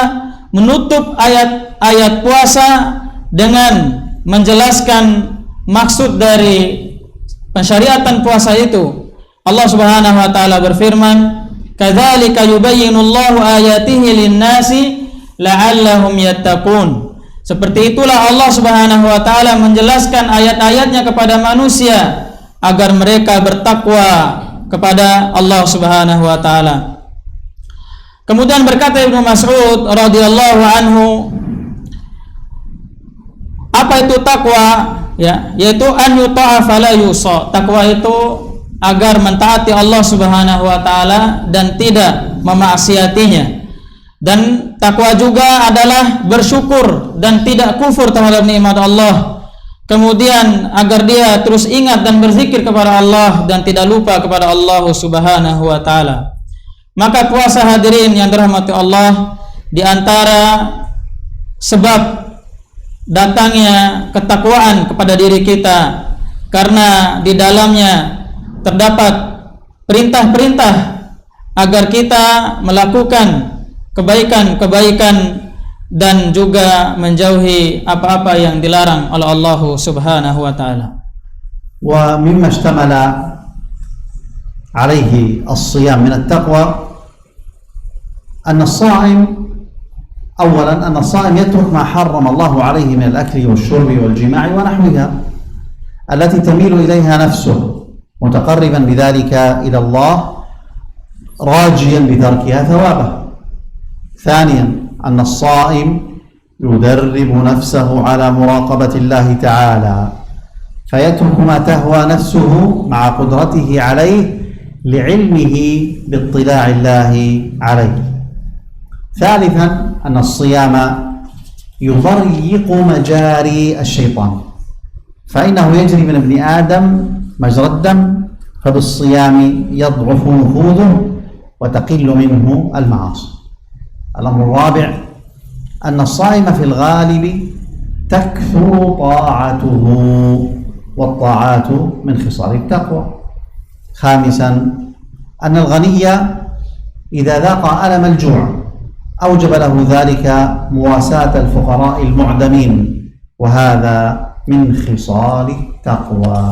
menutup ayat-ayat puasa dengan menjelaskan maksud dari pensyariatan puasa itu. Allah Subhanahu wa taala berfirman, "Kadzalika yubayyinullahu ayatihi lin-nasi la'allahum yattaqun." Seperti itulah Allah Subhanahu wa taala menjelaskan ayat-ayatnya kepada manusia agar mereka bertakwa kepada Allah Subhanahu wa taala. Kemudian berkata Ibnu Mas'ud radhiyallahu anhu, apa itu takwa? Ya, yaitu an yuta'a fala yusa. Takwa itu agar mentaati Allah Subhanahu wa taala dan tidak memaksiatinya. Dan takwa juga adalah bersyukur dan tidak kufur terhadap nikmat Allah. Kemudian agar dia terus ingat dan berzikir kepada Allah dan tidak lupa kepada Allah Subhanahu wa taala. Maka puasa, hadirin yang dirahmati Allah, di antara sebab datangnya ketakwaan kepada diri kita, karena di dalamnya terdapat perintah-perintah agar kita melakukan kebaikan-kebaikan dan juga menjauhi apa-apa yang dilarang oleh Allah Subhanahu wa taala. Wa mimma ishtamala عليه الصيام من التقوى أن الصائم أولا أن الصائم يترك ما حرم الله عليه من الأكل والشرب والجماع ونحوها التي تميل إليها نفسه متقربا بذلك إلى الله راجيا بتركها ثوابه. ثانيا أن الصائم يدرب نفسه على مراقبة الله تعالى فيترك ما تهوى نفسه مع قدرته عليه لعلمه باطلاع الله عليه. ثالثا أن الصيام يضيق مجاري الشيطان فإنه يجري من ابن آدم مجرى الدم فبالصيام يضعف نفوذه وتقل منه المعاصي. الأمر الرابع أن الصائم في الغالب تكثر طاعته والطاعات من خصال التقوى. خامسا أن الغني إذا ذاق ألم الجوع أوجب له ذلك مواساة الفقراء المعدمين وهذا من خصال التقوى.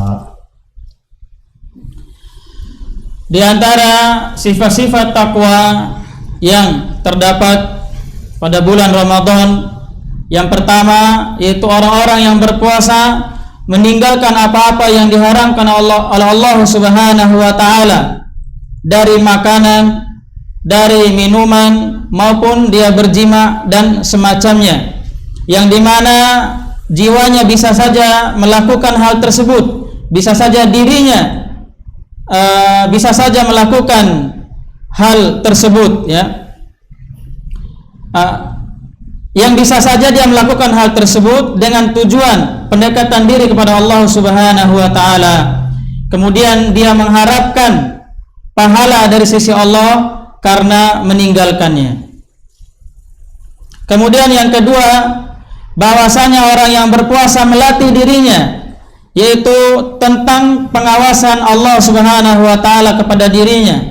Di antara sifat-sifat takwa yang terdapat pada bulan Ramadan, yang pertama yaitu orang-orang yang berpuasa meninggalkan apa-apa yang diharamkan oleh Allah Subhanahu wa taala dari makanan, dari minuman maupun dia berjima dan semacamnya, yang dimana jiwanya bisa saja melakukan hal tersebut, bisa saja dirinya bisa saja melakukan hal tersebut, ya, yang bisa saja dia melakukan hal tersebut dengan tujuan pendekatan diri kepada Allah Subhanahu wa taala, kemudian dia mengharapkan pahala dari sisi Allah karena meninggalkannya. Kemudian yang kedua, bahwasanya orang yang berpuasa melatih dirinya, yaitu tentang pengawasan Allah Subhanahu wa taala kepada dirinya,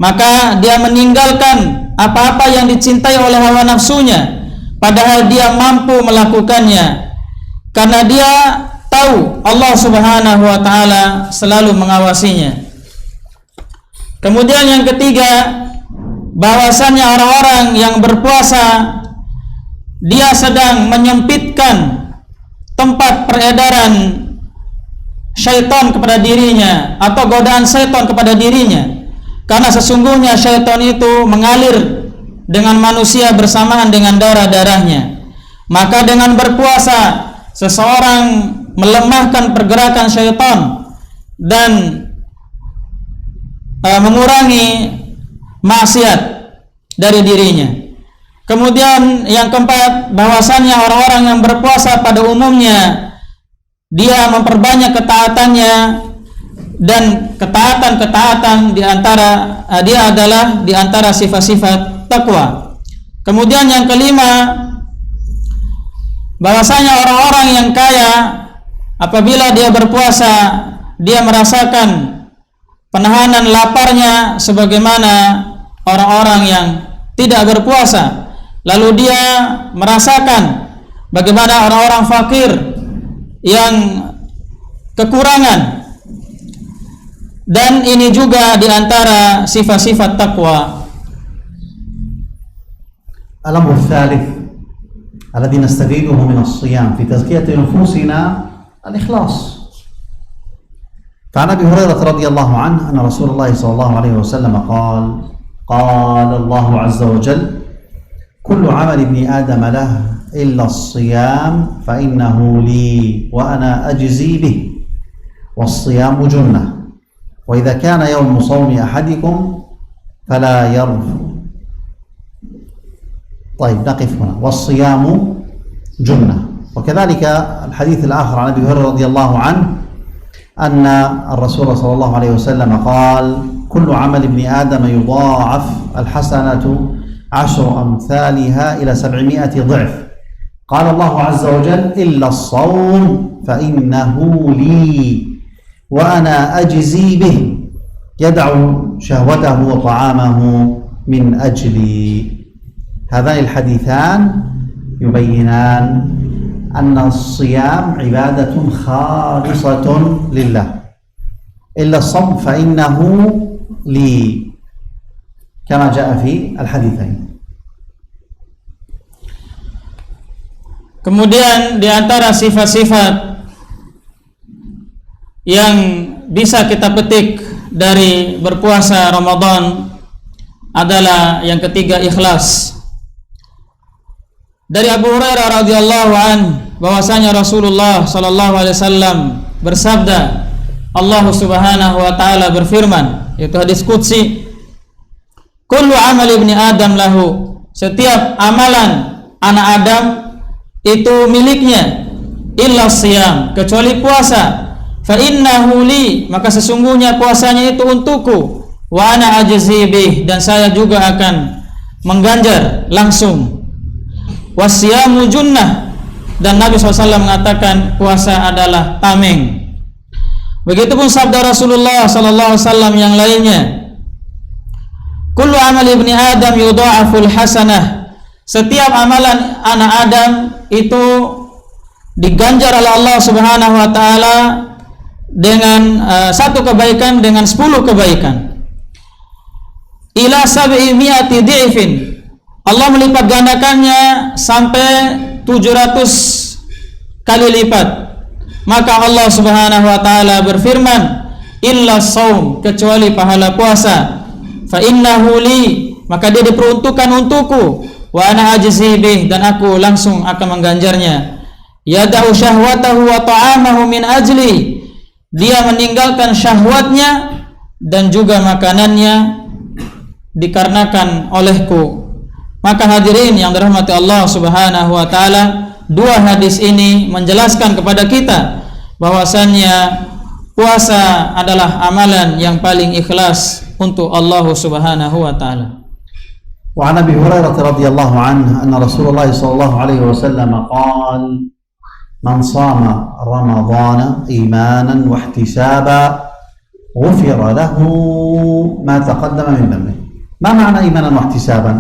maka dia meninggalkan apa-apa yang dicintai oleh hawa nafsunya, padahal dia mampu melakukannya karena dia tahu Allah Subhanahu wa taala selalu mengawasinya. Kemudian yang ketiga, bahwasanya orang-orang yang berpuasa dia sedang menyempitkan tempat peredaran syaitan kepada dirinya atau godaan syaitan kepada dirinya, karena sesungguhnya syaitan itu mengalir dengan manusia bersamaan dengan darah-darahnya. Maka dengan berpuasa seseorang melemahkan pergerakan syaitan dan mengurangi maksiat dari dirinya. Kemudian yang keempat, bahwasannya orang-orang yang berpuasa pada umumnya dia memperbanyak ketaatannya, dan ketaatan diantara dia adalah diantara sifat-sifat takwa. Kemudian yang kelima, bahwasanya orang-orang yang kaya apabila dia berpuasa dia merasakan penahanan laparnya sebagaimana orang-orang yang tidak berpuasa, lalu dia merasakan bagaimana orang-orang fakir yang kekurangan, dan ini juga diantara sifat-sifat takwa. الأمر الثالث الذي نستفيده من الصيام في تزكية نفوسنا الإخلاص. فعن أبي هريرة رضي الله عنه أن رسول الله صلى الله عليه وسلم قال الله عز وجل كل عمل ابن آدم له إلا الصيام فإنه لي وأنا أجزي به والصيام جنة وإذا كان يوم صوم أحدكم فلا يرفث. طيب نقف هنا. والصيام جنة. وكذلك الحديث الآخر عن أبي هريرة رضي الله عنه أن الرسول صلى الله عليه وسلم قال كل عمل ابن آدم يضاعف الحسنة 10 أمثالها إلى 700 ضعف. قال الله عز وجل إلا الصوم فإنه لي وأنا أجزي به يدع شهوته وطعامه من أجلي. هذان الحديثان يبينان أن الصيام عبادة خالصة لله إلا الصوم فإنه لي كما جاء في الحديثين. Kemudian di antara sifat-sifat yang bisa kita petik dari berpuasa Ramadan adalah yang ketiga, ikhlas. Dari Abu Hurairah radhiyallahu an bahwasanya Rasulullah sallallahu alaihi wasallam bersabda, Allah Subhanahu wa taala berfirman, yaitu hadis qudsi, kullu amal ibni Adam lahu, setiap amalan anak Adam itu miliknya, illa siyam, kecuali puasa, fa innahu li, maka sesungguhnya puasanya itu untukku, wa ana ajzi bih, dan saya juga akan mengganjar langsung. Wasyamu junnah, dan Nabi SAW mengatakan puasa adalah tameng. Begitupun sabda Rasulullah SAW yang lainnya, kullu amali ibni Adam yudha'aful hasanah, setiap amalan anak Adam itu diganjar oleh Allah Subhanahu wa taala dengan satu kebaikan dengan 10 kebaikan. Ila 700 dhi'fin, Allah melipat gandakannya sampai 700 kali lipat. Maka Allah Subhanahu wa taala berfirman, illa shaum, kecuali pahala puasa, fa innahu li, maka dia diperuntukkan untukku, wa ana ajzi bih, dan aku langsung akan mengganjarnya. Yada'u syahwatahu wa ta'amahu min ajli, dia meninggalkan syahwatnya dan juga makanannya dikarenakan olehku. Maka hadirin yang dirahmati Allah Subhanahu wa taala, dua hadis ini menjelaskan kepada kita bahwasannya puasa adalah amalan yang paling ikhlas untuk Allah Subhanahu wa taala. وعن أبي هريرة رضي الله عنه أن رسول الله صلى الله عليه وسلم قال من صام رمضان إيمانا واحتسابا غفر له ما تقدم من ذنبه. ما معنى إيمانا واحتسابا؟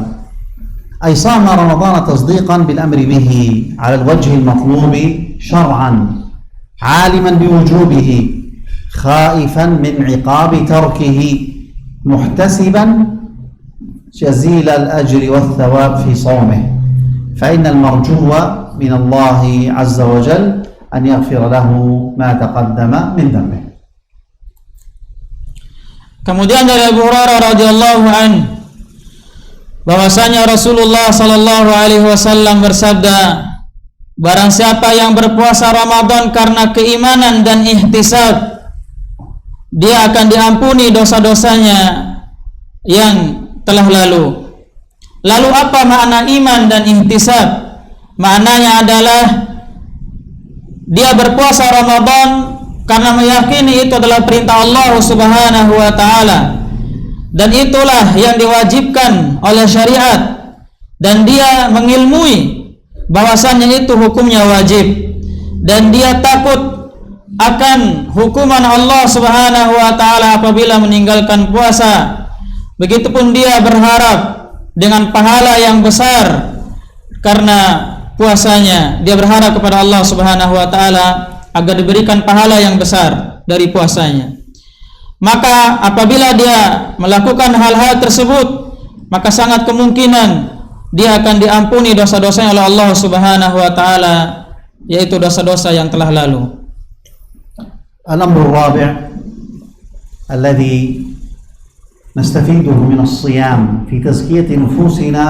أي صام رمضان تصديقا بالأمر به على الوجه المطلوب شرعا، عالما بوجوبه، خائفا من عقاب تركه، محتسبا جزيل الأجر والثواب في صومه، فإن المرجو من الله عز وجل أن يغفر له ما تقدم من ذنبه. Kemudian dari Abu Hurairah radhiyallahu anhu bahwasanya Rasulullah sallallahu alaihi wasallam bersabda, barang siapa yang berpuasa Ramadan karena keimanan dan ihtisab, dia akan diampuni dosa-dosanya yang telah lalu. Lalu apa makna iman dan ihtisab? Maknanya adalah dia berpuasa Ramadan karena meyakini itu adalah perintah Allah Subhanahu wa taala, dan itulah yang diwajibkan oleh syariat, dan dia mengilmui bahwasannya itu hukumnya wajib, dan dia takut akan hukuman Allah Subhanahu wa taala apabila meninggalkan puasa. Begitupun dia berharap dengan pahala yang besar karena puasanya. Dia berharap kepada Allah Subhanahu wa taala agar diberikan pahala yang besar dari puasanya. Maka apabila dia melakukan hal-hal tersebut, maka sangat kemungkinan dia akan diampuni dosa-dosanya oleh Allah Subhanahu wa taala, yaitu dosa-dosa yang telah lalu. Al-amru ar-rabi' alladhi نستفيده من الصيام في تزكية نفوسنا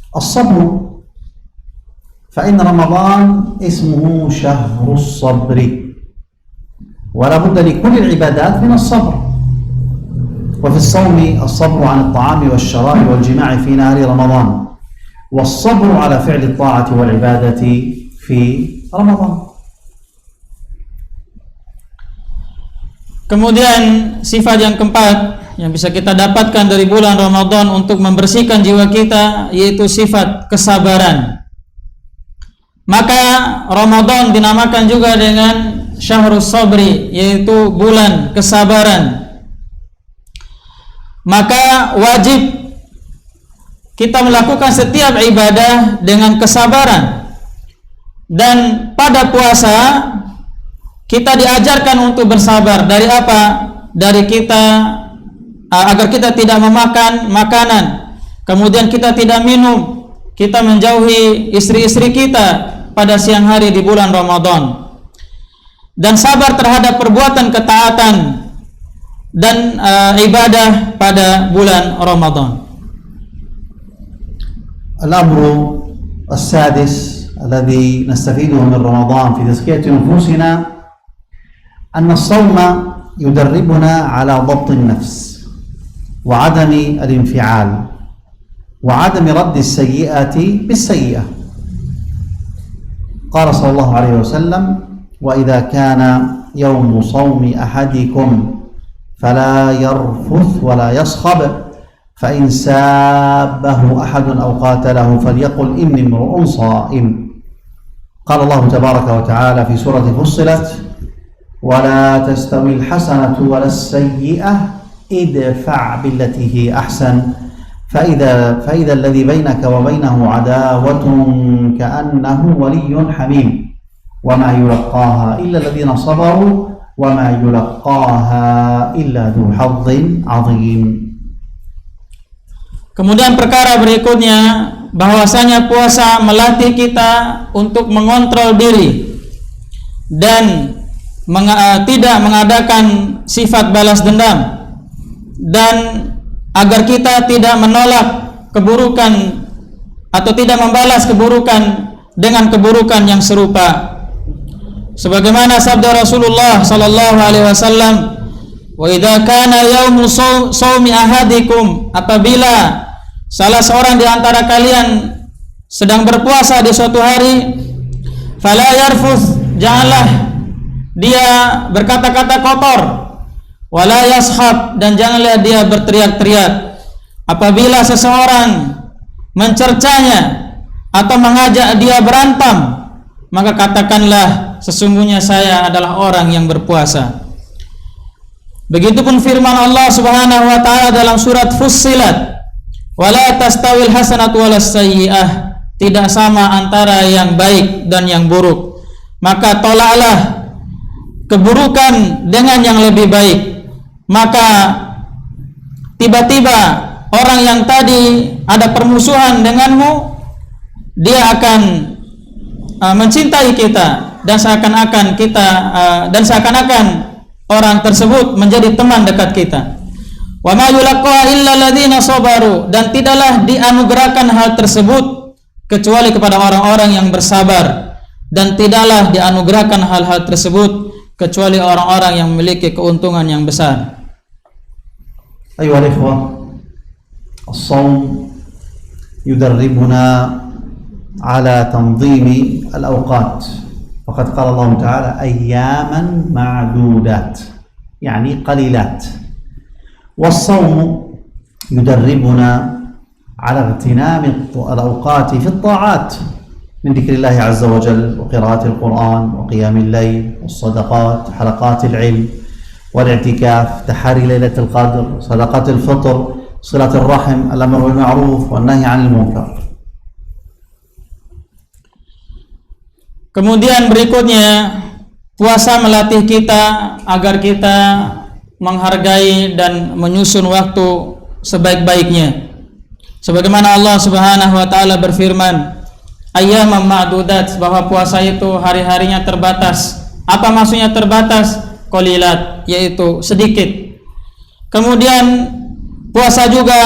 الصبر، فإن رمضان اسمه شهر الصبر، ولا بد لكل العبادات من الصبر. وفي الصوم الصبر عن الطعام والشراب والجماع في نهار رمضان، والصبر على فعل الطاعة والعبادة في رمضان. Kemudian sifat yang keempat yang bisa kita dapatkan dari bulan Ramadan untuk membersihkan jiwa kita, yaitu sifat kesabaran. Maka Ramadan dinamakan juga dengan Syahrus Sabri, yaitu bulan kesabaran. Maka wajib kita melakukan setiap ibadah dengan kesabaran. Dan pada puasa kita diajarkan untuk bersabar. Dari apa? Dari kita agar kita tidak memakan makanan, kemudian kita tidak minum, kita menjauhi istri-istri kita pada siang hari di bulan Ramadan, dan sabar terhadap perbuatan ketaatan dan ibadah pada bulan Ramadan. Al-amru as-sadis alladhi nastafiduhu min Ramadan fi tazkiyati nufusina anna as-sawma yudarribuna ala dhabt an-nafs وعدم الانفعال وعدم رد السيئة بالسيئة. قال صلى الله عليه وسلم: وإذا كان يوم صوم أحدكم فلا يرفث ولا يصخب فإن سابه أحد أو قاتله فليقل إني امرؤ صائم. قال الله تبارك وتعالى في سورة فصلت: ولا تستوي الحسنة ولا السيئة ادفع بالتي هي أحسن فإذا الذي بينك وبينه عداوة كأنه ولي حميم وما يلقاها إلا الذين صبروا وما يلقاها إلا ذو حظ عظيم. Kemudian perkara berikutnya, bahwasanya puasa melatih kita untuk mengontrol diri dan tidak mengadakan sifat balas dendam, dan agar kita tidak menolak keburukan atau tidak membalas keburukan dengan keburukan yang serupa. Sebagaimana sabda Rasulullah sallallahu alaihi wasallam, "Wa idza kana yaumu shaumi ahadikum," apabila salah seorang di antara kalian sedang berpuasa di suatu hari, fala yarfuth, janganlah dia berkata-kata kotor, wala yashab, dan janganlah dia berteriak-teriak. Apabila seseorang mencercanya atau mengajak dia berantem, maka katakanlah, sesungguhnya saya adalah orang yang berpuasa. Begitupun firman Allah Subhanahu wa taala dalam surat Fussilat, wala tastawil hasanatu walas sayyi'ah, tidak sama antara yang baik dan yang buruk, maka tolaklah keburukan dengan yang lebih baik. Maka tiba-tiba orang yang tadi ada permusuhan denganmu, dia akan mencintai kita, dan seakan-akan orang tersebut menjadi teman dekat kita. Wa ma yulaqqa illa alladziina sabaru, dan tidaklah dianugerahkan hal tersebut kecuali kepada orang-orang yang bersabar, dan tidaklah dianugerahkan hal-hal tersebut kecuali orang-orang yang memiliki keuntungan yang besar. أيها الإخوة، الصوم يدربنا على تنظيم الأوقات، وقد قال الله تعالى: أياما معدودات، يعني قليلات. والصوم يدربنا على اغتنام الأوقات في الطاعات من ذكر الله عز وجل وقراءة القرآن وقيام الليل والصدقات، حلقات العلم والاعتكاف، تحري ليلة القدر، صدقة الفطر، صلة الرحم، الأمر بالمعروف والنهي عن المنكر. Kemudian berikutnya, puasa melatih kita agar kita menghargai dan menyusun waktu sebaik-baiknya. Sebagaimana Allah Subhanahu wa taala berfirman, ayyaman ma'dudat, bahwa puasa itu hari-harinya terbatas. Apa maksudnya terbatas? Qalilat, yaitu sedikit. Kemudian puasa juga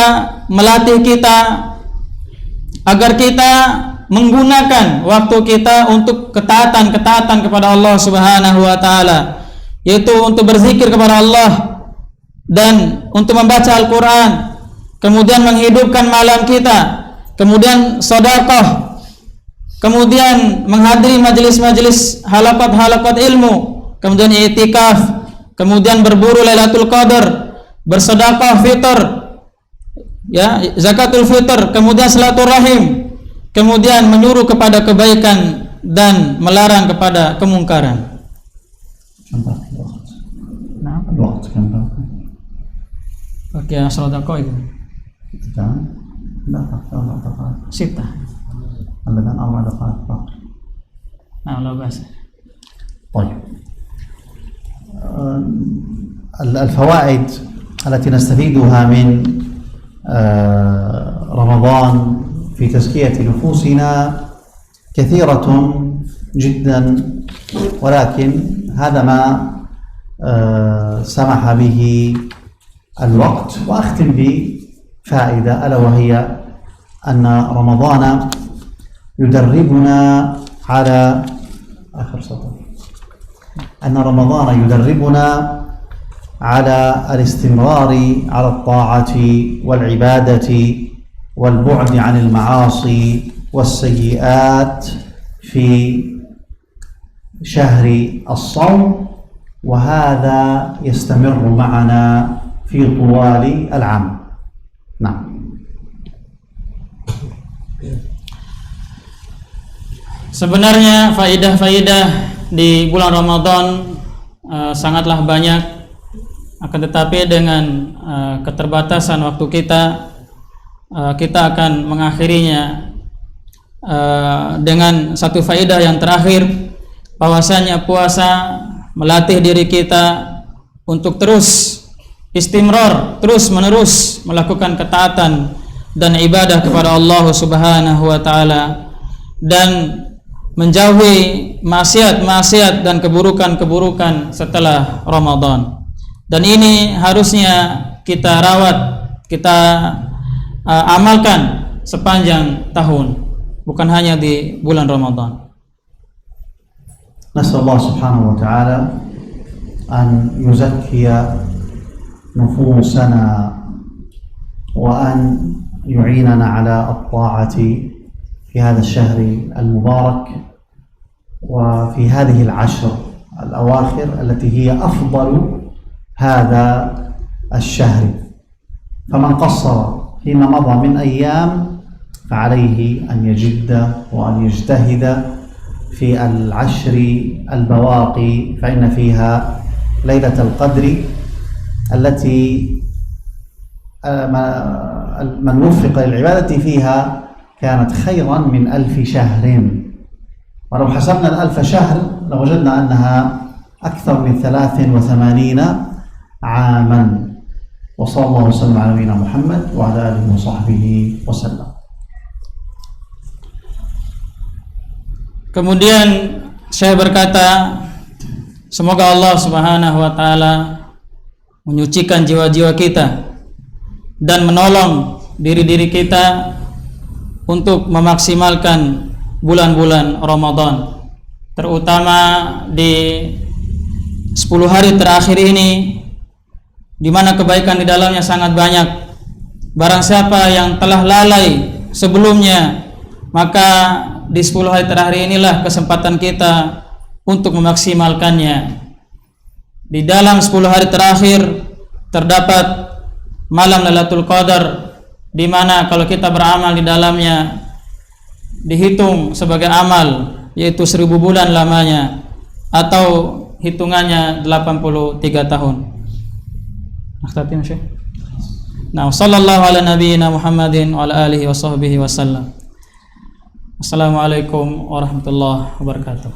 melatih kita agar kita menggunakan waktu kita untuk ketaatan kepada Allah Subhanahu wa taala, yaitu untuk berzikir kepada Allah dan untuk membaca Al-Qur'an, kemudian menghidupkan malam kita, kemudian sedekah, kemudian menghadiri majelis-majelis halakat ilmu, kemudian i'tikaf, kemudian berburu Lailatul Qadar, bersedekah fitr, ya, zakatul fitr, kemudian silaturahim, kemudian menyuruh kepada kebaikan dan melarang kepada kemungkaran. Oke, sedekah itu. Sita. Nah, la bas. طيب، الفوائد التي نستفيدها من رمضان في تزكية نفوسنا كثيرة جدا، ولكن هذا ما سمح به الوقت. وأختم بفائدة ألا وهي أن رمضان يدربنا على أن رمضان يدربنا على الاستمرار على الطاعة والعبادة والبعد عن المعاصي والسيئات في شهر الصوم، وهذا يستمر معنا في طوال العام. Nah. Sebenarnya faidah-faidah di bulan Ramadan sangatlah banyak, akan tetapi dengan keterbatasan waktu kita akan mengakhirinya dengan satu faidah yang terakhir, bahwasanya puasa melatih diri kita untuk terus istimrar, terus menerus melakukan ketaatan dan ibadah kepada Allah Subhanahu wa taala, dan menjauhi maksiat-maksiat dan keburukan-keburukan setelah Ramadan. Dan ini harusnya kita rawat, kita amalkan sepanjang tahun, bukan hanya di bulan Ramadan. نسأل الله سبحانه وتعالى أن يزكي نفوسنا وأن يعيننا على الطاعة في هذا الشهر المبارك وفي هذه العشر الأواخر التي هي أفضل هذا الشهر. فمن قصر فيما مضى من أيام فعليه أن يجد وأن يجتهد في العشر البواقي، فإن فيها ليلة القدر التي من وفق للعبادة فيها كانت خيرا من 1000 شهر. ولو حسبنا 1000 شهر لوجدنا أنها أكثر من 83 عاما. وصلى الله وسلم على نبينا محمد وعلى آله وصحبه وسلم. Kemudian saya berkata, semoga Allah Subhanahu wa taala menyucikan jiwa-jiwa kita dan menolong diri-diri kita untuk memaksimalkan bulan-bulan Ramadan, terutama di 10 hari terakhir ini, di mana kebaikan di dalamnya sangat banyak. Barang siapa yang telah lalai sebelumnya, maka di 10 hari terakhir inilah kesempatan kita untuk memaksimalkannya. Di dalam 10 hari terakhir terdapat malam Lailatul Qadar, di mana kalau kita beramal di dalamnya dihitung sebagai amal, yaitu 1000 bulan lamanya, atau hitungannya 83 tahun. Akhtatim Syekh. Nah, sallallahu ala nabiyyina Muhammadin wa ala alihi wa sahbihi wasallam. Assalamualaikum warahmatullahi wabarakatuh.